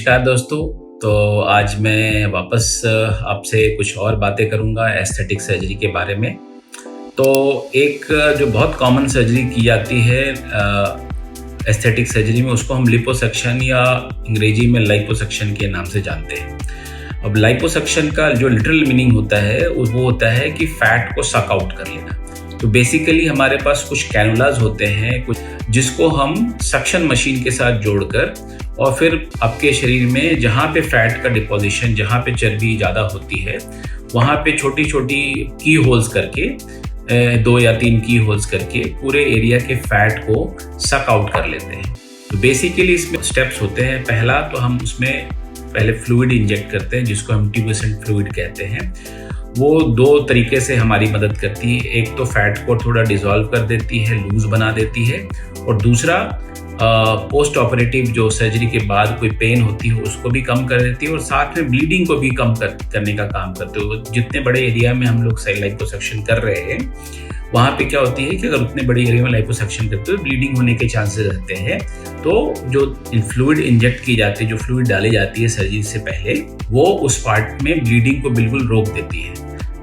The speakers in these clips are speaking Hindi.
नमस्कार दोस्तों। तो आज मैं वापस आपसे कुछ और बातें करूंगा एस्थेटिक सर्जरी के बारे में। तो एक जो बहुत कॉमन सर्जरी की जाती है एस्थेटिक सर्जरी में, उसको हम लिपोसक्शन या अंग्रेजी में लाइपोसक्शन के नाम से जानते हैं। अब लाइपोसक्शन का जो लिटरल मीनिंग होता है वो होता है कि फैट को सक आउट कर लेना। तो बेसिकली हमारे पास कुछ कैनुलाज होते हैं कुछ, जिसको हम सक्शन मशीन के साथ जोड़कर और फिर आपके शरीर में जहाँ पे फैट का डिपोजिशन, जहाँ पे चर्बी ज़्यादा होती है, वहाँ पे छोटी छोटी की होल्स करके 2 या 3 की होल्स करके पूरे एरिया के फैट को सक आउट कर लेते हैं। तो बेसिकली इसमें स्टेप्स होते हैं। पहला तो हम उसमें पहले फ्लूइड इंजेक्ट करते हैं, जिसको हम ट्यूबसेंट फ्लूइड कहते हैं। वो 2 तरीके से हमारी मदद करती है। एक तो फैट को थोड़ा डिसॉल्व कर देती है, लूज बना देती है, और दूसरा पोस्ट ऑपरेटिव जो सर्जरी के बाद कोई पेन होती है उसको भी कम कर देती है, और साथ में ब्लीडिंग को भी कम करने का काम करते हो। जितने बड़े एरिया में हम लोग लाइपोसक्शन कर रहे हैं, वहाँ पे क्या होती है कि अगर उतने बड़े एरिया में लाइपोसक्शन करते हो ब्लीडिंग होने के चांसेस रहते हैं। तो जो फ्लूइड इंजेक्ट की जाती है, जो फ्लूइड डाली जाती है सर्जरी से पहले, वो उस पार्ट में ब्लीडिंग को बिल्कुल रोक देती है।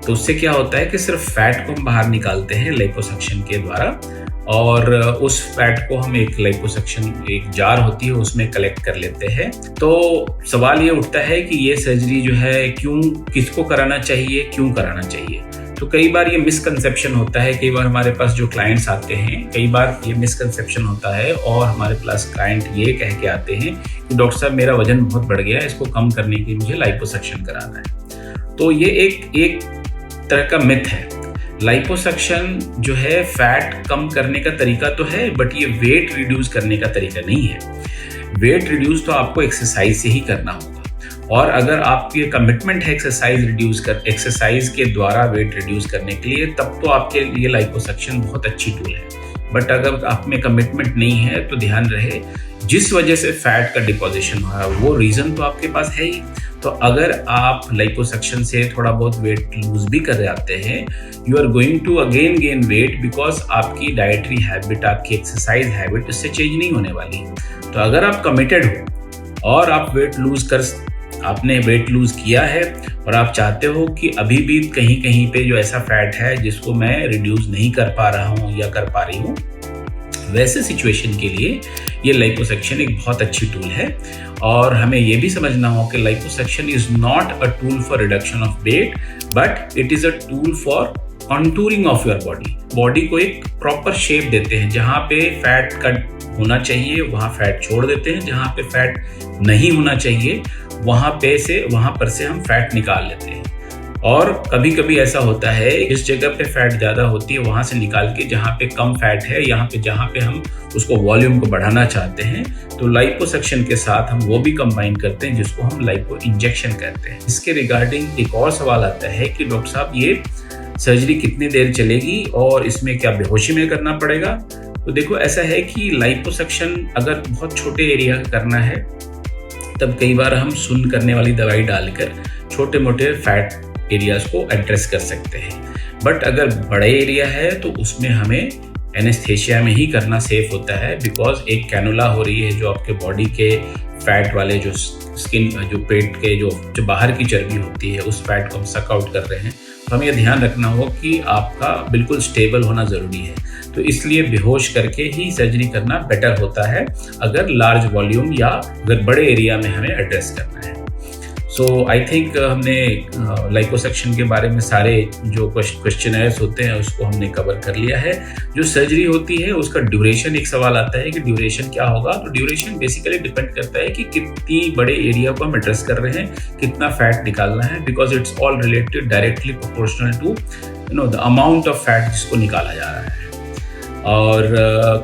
तो उससे क्या होता है कि सिर्फ फैट को हम बाहर निकालते हैं लाइपोसक्शन के द्वारा, और उस फैट को हम एक लाइपोसक्शन एक जार होती है उसमें कलेक्ट कर लेते हैं। तो सवाल ये उठता है कि ये सर्जरी जो है किसको कराना चाहिए, क्यों कराना चाहिए। तो कई बार ये मिसकंसेप्शन होता है। कई बार हमारे पास जो क्लाइंट्स आते हैं, कई बार ये मिसकंसेप्शन होता है और हमारे पास क्लाइंट ये कह के आते हैं कि डॉक्टर साहब मेरा वजन बहुत बढ़ गया है, इसको कम करने के लिए मुझे लाइपोसक्शन कराना है। तो ये एक तरह का मिथ है। लाइपोसक्शन जो है फैट कम करने का तरीका तो है, बट ये वेट रिड्यूस करने का तरीका नहीं है। वेट रिड्यूस तो आपको एक्सरसाइज से ही करना होगा, और अगर आपकी कमिटमेंट है एक्सरसाइज के द्वारा वेट रिड्यूस करने के लिए, तब तो आपके लिए लाइपोसक्शन बहुत अच्छी टूल है। बट अगर आप में कमिटमेंट नहीं है तो ध्यान रहे, जिस वजह से फैट का डिपोजिशन हो रहा है वो रीजन तो आपके पास है ही। तो अगर आप लाइपोसक्शन से थोड़ा बहुत वेट लूज भी कर जाते हैं, you are going to again gain weight, because आपकी डाइटरी हैबिट, आपकी एक्सरसाइज हैबिट इससे चेंज नहीं होने वाली। तो अगर आप कमिटेड हो और आपने वेट लूज किया है और आप चाहते हो कि अभी भी कहीं कहीं पे जो ऐसा फैट है जिसको मैं रिड्यूस नहीं कर पा रहा हूँ या कर पा रही हूँ, वैसे सिचुएशन के लिए ये लाइपोसक्शन एक बहुत अच्छी टूल है। और हमें ये भी समझना हो कि liposuction is not a tool for reduction of weight, but it is a tool for contouring of your body को एक प्रॉपर शेप देते हैं। जहाँ पे फैट कट होना चाहिए वहाँ फैट छोड़ देते हैं, जहाँ पे फैट नहीं होना चाहिए वहाँ पर से हम फैट निकाल लेते हैं। और कभी कभी ऐसा होता है इस जगह पे फैट ज़्यादा होती है, वहाँ से निकाल के जहाँ पे कम फैट है, जहाँ पे हम उसको वॉल्यूम को बढ़ाना चाहते हैं, तो लाइपोसक्शन के साथ हम वो भी कंबाइन करते हैं, जिसको हम लाइपो इंजेक्शन कहते हैं। इसके रिगार्डिंग एक और सवाल आता है कि डॉक्टर साहब ये सर्जरी कितनी देर चलेगी और इसमें क्या बेहोशी में करना पड़ेगा। तो देखो, ऐसा है कि लाइपोसक्शन अगर बहुत छोटे एरिया का करना है, तब कई बार हम सुन्न करने वाली दवाई डालकर छोटे मोटे फैट एरियाज को एड्रेस कर सकते हैं। बट अगर बड़े एरिया है तो उसमें हमें एनेस्थेशिया में ही करना सेफ होता है, बिकॉज एक कैनुला हो रही है जो आपके बॉडी के फैट वाले जो स्किन, जो पेट के जो बाहर की चर्बी होती है, उस फैट को हम सक आउट कर रहे हैं। तो हमें यह ध्यान रखना हो कि आपका बिल्कुल स्टेबल होना ज़रूरी है। तो इसलिए बेहोश करके ही सर्जरी करना बेटर होता है अगर लार्ज वॉल्यूम या अगर बड़े एरिया में हमें एड्रेस करना है। सो आई थिंक हमने लाइपोसक्शन के बारे में सारे जो क्वेश्चनर्स होते हैं उसको हमने कवर कर लिया है। जो सर्जरी होती है उसका ड्यूरेशन, एक सवाल आता है कि ड्यूरेशन क्या होगा। तो ड्यूरेशन बेसिकली डिपेंड करता है कि कितनी बड़े एरिया को हम एड्रेस कर रहे हैं, कितना फैट निकालना है, because it's all related directly proportional to the amount of fat जिसको निकाला जा रहा है। और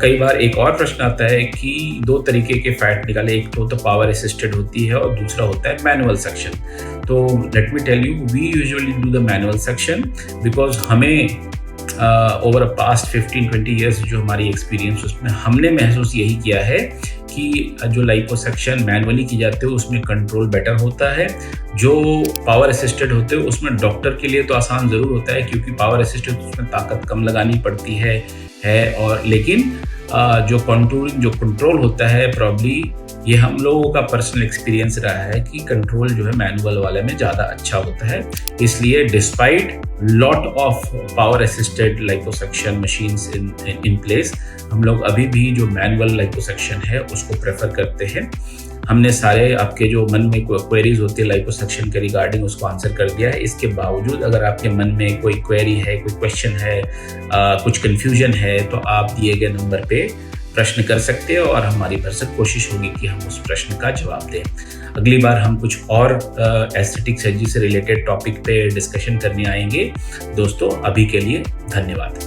कई बार एक और प्रश्न आता है कि 2 तरीके के फैट निकाले, एक तो पावर असिस्टेड होती है और दूसरा होता है मैनुअल सक्शन। तो let me tell you, we usually do the manual suction, because हमें ओवर पास्ट 15-20 ईयर्स जो हमारी एक्सपीरियंस, उसमें हमने महसूस यही किया है कि जो लाइपोसक्शन मैनुअली की जाती है उसमें कंट्रोल बेटर होता है। जो पावर असिस्टेड होते हैं उसमें डॉक्टर के लिए तो आसान ज़रूर होता है, क्योंकि पावर असिस्टेड उसमें ताकत कम लगानी पड़ती है और लेकिन जो कंट्रोल होता है प्रॉब्ली ये हम लोगों का पर्सनल एक्सपीरियंस रहा है कि कंट्रोल जो है मैनुअल वाले में ज़्यादा अच्छा होता है। इसलिए despite lot of power assisted liposuction machines in place, हम लोग अभी भी जो मैनुअल लाइपोसक्शन है उसको प्रेफर करते हैं। हमने सारे आपके जो मन में क्वेरीज होती है लाइपोसक्शन के रिगार्डिंग उसको आंसर कर दिया है। इसके बावजूद अगर आपके मन में कोई क्वेरी है, कोई क्वेश्चन है, कुछ कंफ्यूजन है, तो आप दिए गए नंबर पे प्रश्न कर सकते हो और हमारी भरसक कोशिश होगी कि हम उस प्रश्न का जवाब दें। अगली बार हम कुछ और एस्थेटिक सर्जरी से रिलेटेड टॉपिक पे डिस्कशन करने आएंगे। दोस्तों, अभी के लिए धन्यवाद।